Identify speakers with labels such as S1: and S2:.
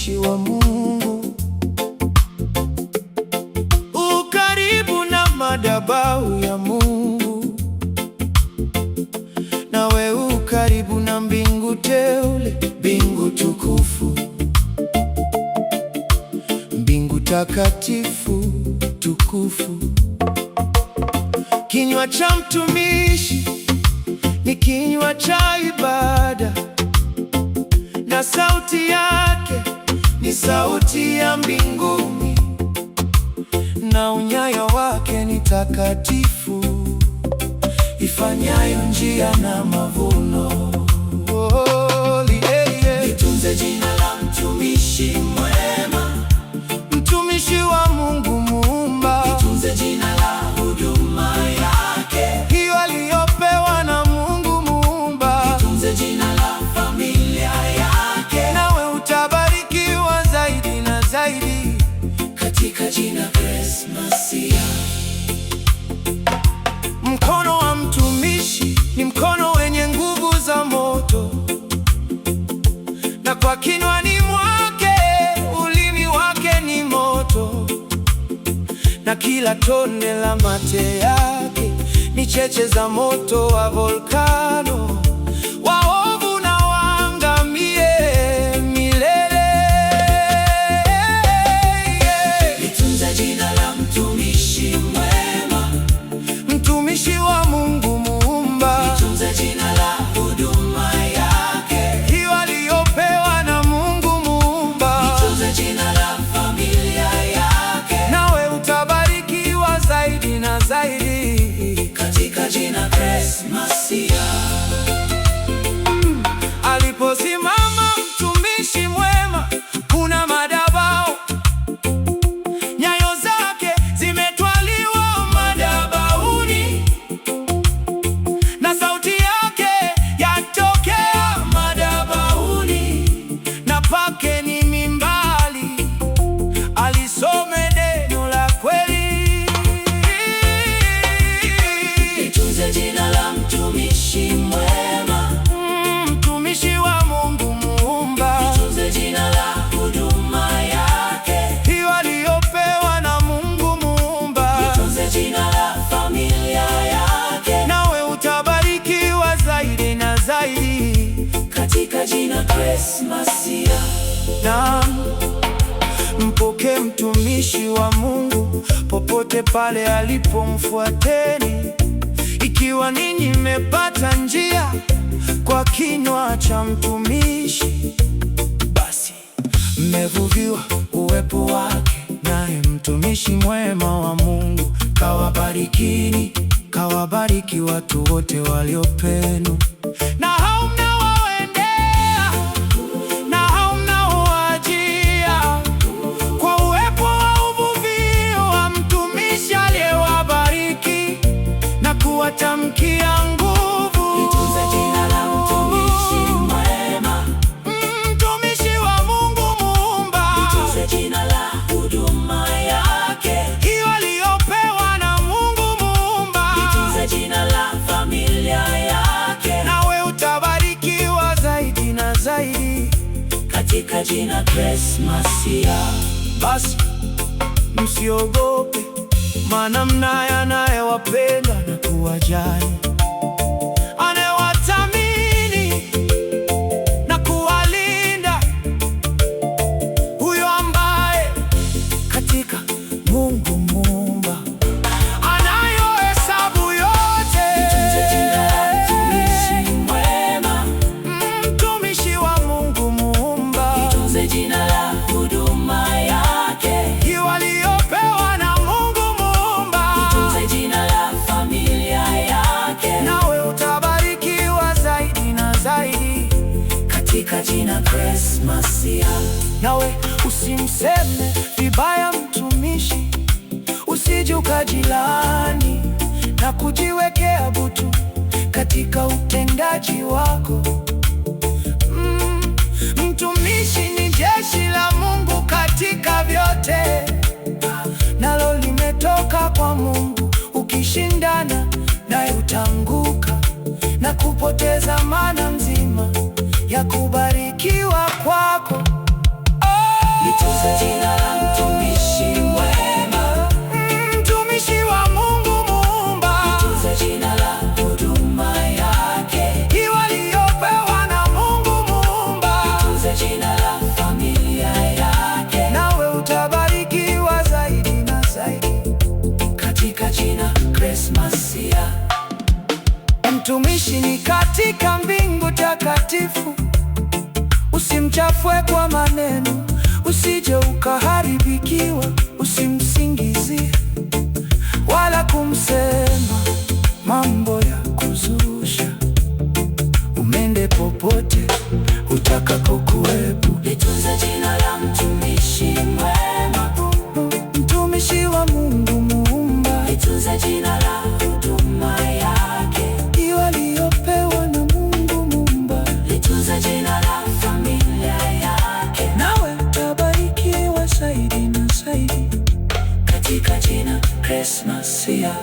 S1: mtumishi wa Mungu. Ukaribu na madhabahu ya Mungu, nawe ukaribu na mbingu teule, mbingu tukufu, mbingu takatifu tukufu. Kinywa cha mtumishi ni kinywa cha ibada, na sauti yake ni sauti ya mbinguni, na unyayo wake ni takatifu, ifanyayo njia na mavuno. Litunze jina la mtumishi mwema, mtumishi wa Mungu Muumba. Litunze jina la huduma yake, hiyo aliyopewa na Mungu Muumba. Litunze jina la familia yake, nawe utabarikiwa zaidi na zaidi katika jina Grace Masia. Mkono wa mtumishi ni mkono wenye nguvu za moto, na kwa kinywani mwake ulimi wake ni moto, na kila tone la mate yake ni cheche za moto wa volkano. Waovu na waangamie milele. Litunze jina la mtumishi mwema, mtumishi wa Mungu Muumba. Litunze jina la huduma yake, hiyo aliyopewa na Mungu Muumba. Litunze jina la familia yake, nawe utabarikiwa zaidi na zaidi katika jina Grace Masia. Aliposimama mtumishi mwema, kuna madhabahu, nyayo zake zimetwaliwa madhabahuni, na sauti yake yatokea madhabahuni, na pake ni mimbali, alisome neno la kweli. Litunze jina la mtumishi mwema, mtumishi wa Mungu Muumba. Litunze jina la huduma yake, hiyo aliyopewa na Mungu Muumba. Litunze jina la familia yake, nawe utabarikiwa zaidi na zaidi katika jina Grace Masia. Na mpokee mtumishi wa Mungu popote pale alipo, mfuateni. Ikiwa ninyi mmepata njia kwa kinywa cha mtumishi, basi mmevuviwa uwepo wake, naye mtumishi mwema wa Mungu kawabarikini, kawabariki watu wote waliopenu, na hao mnaowaendea, na hao mnaowajia, kwa uwepo wa uvuvio wa mtumishi aliyewabariki na kuwatamkia nguvu. Litunze jina la mtumishi mwema, mtumishi wa Mungu Muumba. Litunze jina la huduma yake, hiyo aliyopewa na Mungu Muumba. Litunze jina la familia yake, nawe utabarikiwa zaidi na zaidi katika jina Grace Masia. Basi msiogope, maana mnaye anayewapenda na kuwajali, anayewathamini na kuwalinda, huyo ambaye katika Mungu Muumba anayohesabu yote. Litunze jina la mtumishi mwema, mtumishi wa Mungu Muumba. Litunze jina la huduma yake, hiyo aliyopewa na Mungu Muumba. Litunze jina la familia yake, nawe utabarikiwa zaidi na zaidi katika jina Grace Masia. Nawe usimseme vibaya mtumishi, usije ukajilani na kujiwekea butu katika utendaji wako. Mtumishi ni jeshi la Mungu katika vyote, nalo limetoka kwa Mungu. Ukishindana naye utanguka na kupoteza maana nzima ya kubarikiwa kwako. Oh! Litunze jina la mtumishi mwema, mtumishi wa Mungu Muumba. Litunze jina la huduma yake, hiyo aliyopewa na Mungu Muumba. Litunze jina la familia yake, nawe utabarikiwa zaidi na zaidi katika jina Grace Masia. Mtumishi ni katika mbingu takatifu, usimchafue kwa maneno, usije ukaharibikiwa. Usimsingizie wala kumsema mambo ya kuzusha, umende popote utakapokuwepo. Litunze jina la mtumishi mwema, mtumishi wa Mungu Muumba. Litunze jina la huduma yake, hiyo aliyopewa na Mungu Muumba. Litunze jina la familia yake, nawe utabarikiwa zaidi na zaidi katika jina Grace Masia.